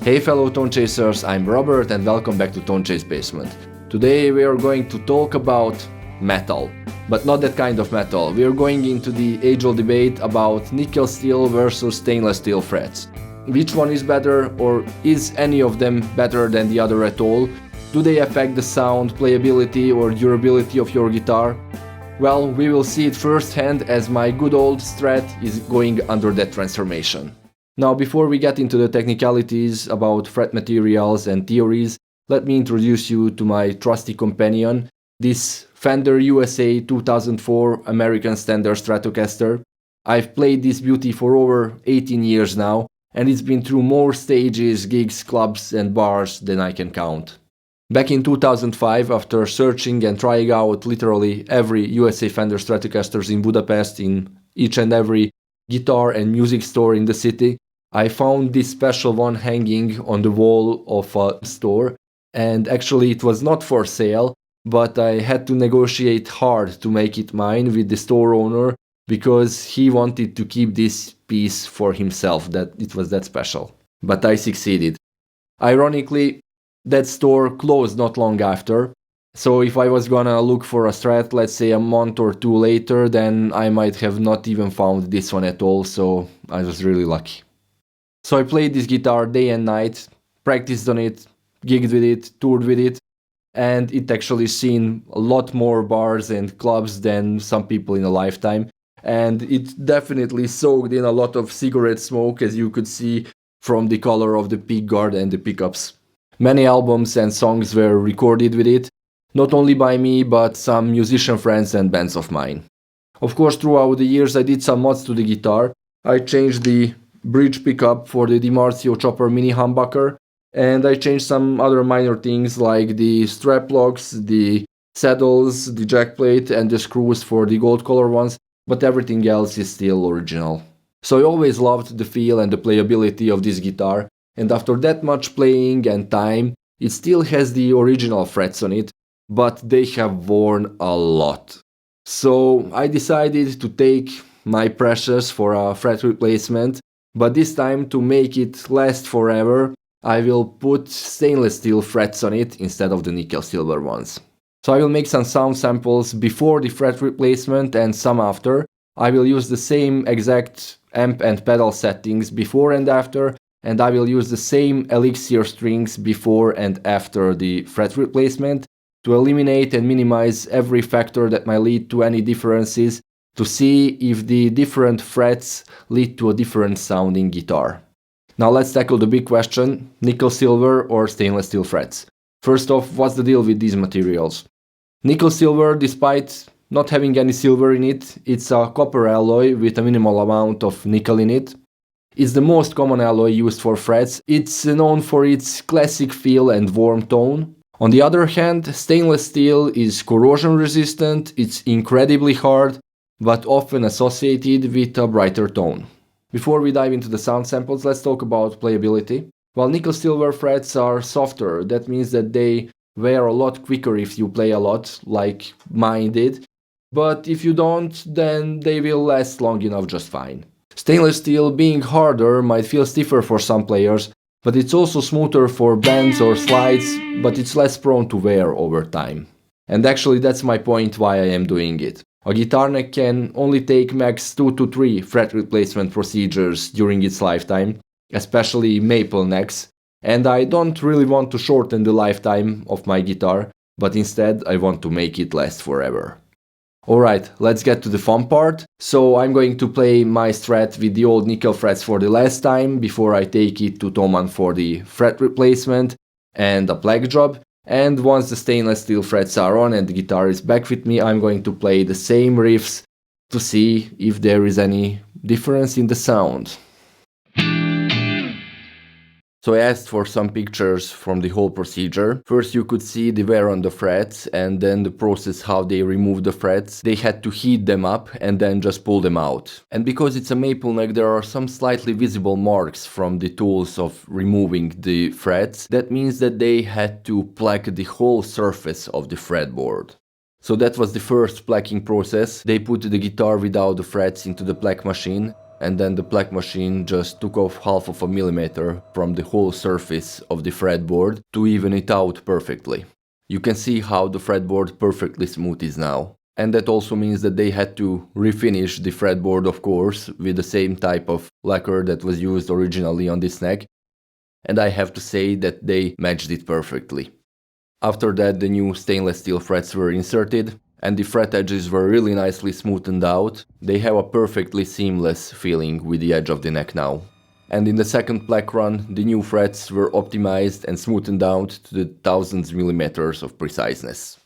Hey fellow tone chasers, I'm Robert and welcome back to Tone Chase Basement. Today we are going to talk about metal, but not that kind of metal. We are going into the age-old debate about nickel steel versus stainless steel frets. Which one is better, or is any of them better than the other at all? Do they affect the sound, playability or durability of your guitar? Well, we will see it firsthand as my good old Strat is going under that transformation. Now, before we get into the technicalities about fret materials and theories, let me introduce you to my trusty companion, this Fender USA 2004 American Standard Stratocaster. I've played this beauty for over 18 years now, and it's been through more stages, gigs, clubs and bars than I can count. Back in 2005, after searching and trying out literally every USA Fender Stratocasters in Budapest, in each and every guitar and music store in the city, I found this special one hanging on the wall of a store, and actually it was not for sale, but I had to negotiate hard to make it mine with the store owner because he wanted to keep this piece for himself, that it was that special. But I succeeded. Ironically, that store closed not long after, so if I was gonna look for a Strat, let's say a month or two later, then I might have not even found this one at all, so I was really lucky. So I played this guitar day and night, practiced on it, gigged with it, toured with it, and it actually seen a lot more bars and clubs than some people in a lifetime. And it definitely soaked in a lot of cigarette smoke, as you could see from the color of the pick guard and the pickups. Many albums and songs were recorded with it, not only by me, but some musician friends and bands of mine. Of course, throughout the years I did some mods to the guitar. I changed the bridge pickup for the DiMarzio Chopper Mini humbucker, and I changed some other minor things like the strap locks, the saddles, the jack plate and the screws for the gold color ones, but everything else is still original. So I always loved the feel and the playability of this guitar, and after that much playing and time, it still has the original frets on it, but they have worn a lot. So I decided to take my precious for a fret replacement, but this time, to make it last forever, I will put stainless steel frets on it instead of the nickel silver ones. So I will make some sound samples before the fret replacement and some after. I will use the same exact amp and pedal settings before and after, and I will use the same elixir strings before and after the fret replacement to eliminate and minimize every factor that might lead to any differences, to see if the different frets lead to a different sounding guitar. Now let's tackle the big question, nickel silver or stainless steel frets. First off, what's the deal with these materials? Nickel silver, despite not having any silver in it, it's a copper alloy with a minimal amount of nickel in it. It's the most common alloy used for frets. It's known for its classic feel and warm tone. On the other hand, stainless steel is corrosion resistant, it's incredibly hard, but often associated with a brighter tone. Before we dive into the sound samples, let's talk about playability. While nickel silver frets are softer, that means that they wear a lot quicker if you play a lot, like mine did. But if you don't, then they will last long enough just fine. Stainless steel, being harder, might feel stiffer for some players, but it's also smoother for bends or slides, but it's less prone to wear over time. And actually that's my point why I am doing it. A guitar neck can only take max 2 to 3 fret replacement procedures during its lifetime, especially maple necks, and I don't really want to shorten the lifetime of my guitar, but instead I want to make it last forever. Alright, let's get to the fun part. So I'm going to play my Strat with the old nickel frets for the last time before I take it to Thomann for the fret replacement and a PLEK job. And once the stainless steel frets are on and the guitar is back with me, I'm going to play the same riffs to see if there is any difference in the sound. So I asked for some pictures from the whole procedure. First you could see the wear on the frets and then the process how they remove the frets. They had to heat them up and then just pull them out. And because it's a maple neck, there are some slightly visible marks from the tools of removing the frets. That means that they had to PLEK the whole surface of the fretboard. So that was the first PLEKing process. They put the guitar without the frets into the PLEK machine. and then the PLEK machine just took off half of a millimeter from the whole surface of the fretboard to even it out perfectly. You can see how the fretboard perfectly smooth is now. And that also means that they had to refinish the fretboard, of course, with the same type of lacquer that was used originally on this neck. And I have to say that they matched it perfectly. After that, the new stainless steel frets were inserted, and the fret edges were really nicely smoothened out. They have a perfectly seamless feeling with the edge of the neck now. And in the second PLEK run, the new frets were optimized and smoothened out to the thousandths millimeters of preciseness.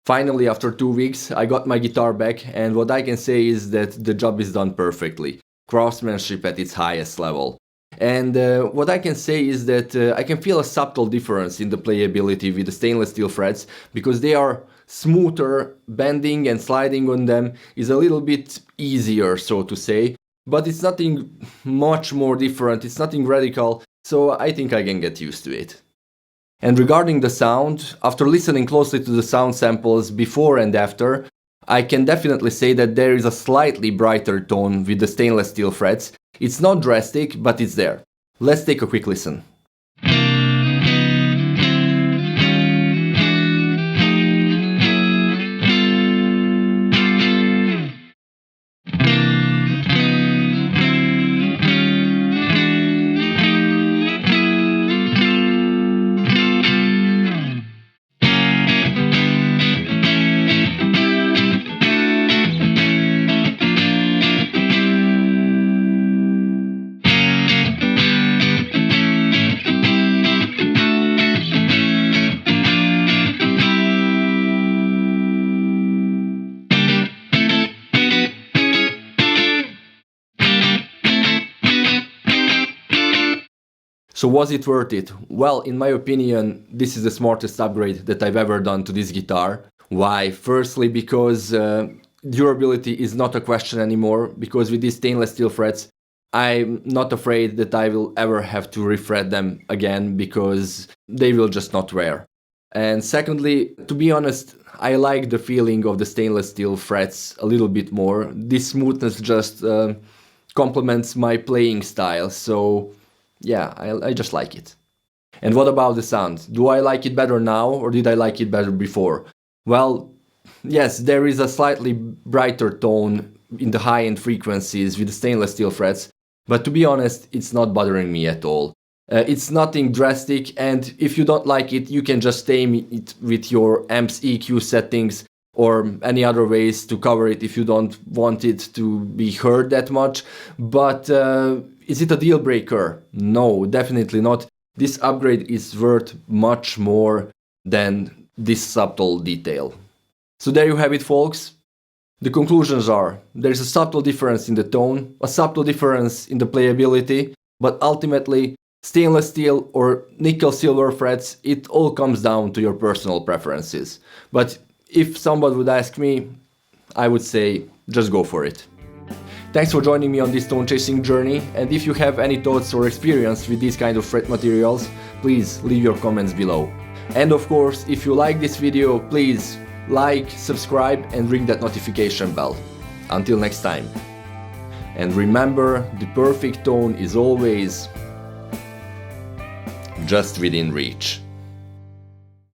Finally, after 2 weeks, I got my guitar back, and what I can say is that the job is done perfectly. Craftsmanship at its highest level. And what I can say is that I can feel a subtle difference in the playability with the stainless steel frets, because they are smoother, bending and sliding on them is a little bit easier, so to say. But it's nothing much more different, it's nothing radical, so I think I can get used to it. And regarding the sound, after listening closely to the sound samples before and after, I can definitely say that there is a slightly brighter tone with the stainless steel frets. It's not drastic, but it's there. Let's take a quick listen. So was it worth it? Well, in my opinion, this is the smartest upgrade that I've ever done to this guitar. Why? Firstly, because durability is not a question anymore, because with these stainless steel frets, I'm not afraid that I will ever have to refret them again, because they will just not wear. And secondly, to be honest, I like the feeling of the stainless steel frets a little bit more. This smoothness just complements my playing style, so yeah, I just like it. And what about the sound? Do I like it better now, or did I like it better before? Well, yes, there is a slightly brighter tone in the high-end frequencies with the stainless steel frets, but to be honest, it's not bothering me at all. It's nothing drastic, and if you don't like it, you can just tame it with your amp's EQ settings or any other ways to cover it if you don't want it to be heard that much. But is it a deal breaker? No, definitely not. This upgrade is worth much more than this subtle detail. So there you have it, folks. The conclusions are, there's a subtle difference in the tone, a subtle difference in the playability, but ultimately, stainless steel or nickel silver frets, it all comes down to your personal preferences. But if someone would ask me, I would say, just go for it. Thanks for joining me on this tone chasing journey, and if you have any thoughts or experience with these kind of fret materials, please leave your comments below. And of course, if you like this video, please like, subscribe and ring that notification bell. Until next time. And remember, the perfect tone is always just within reach.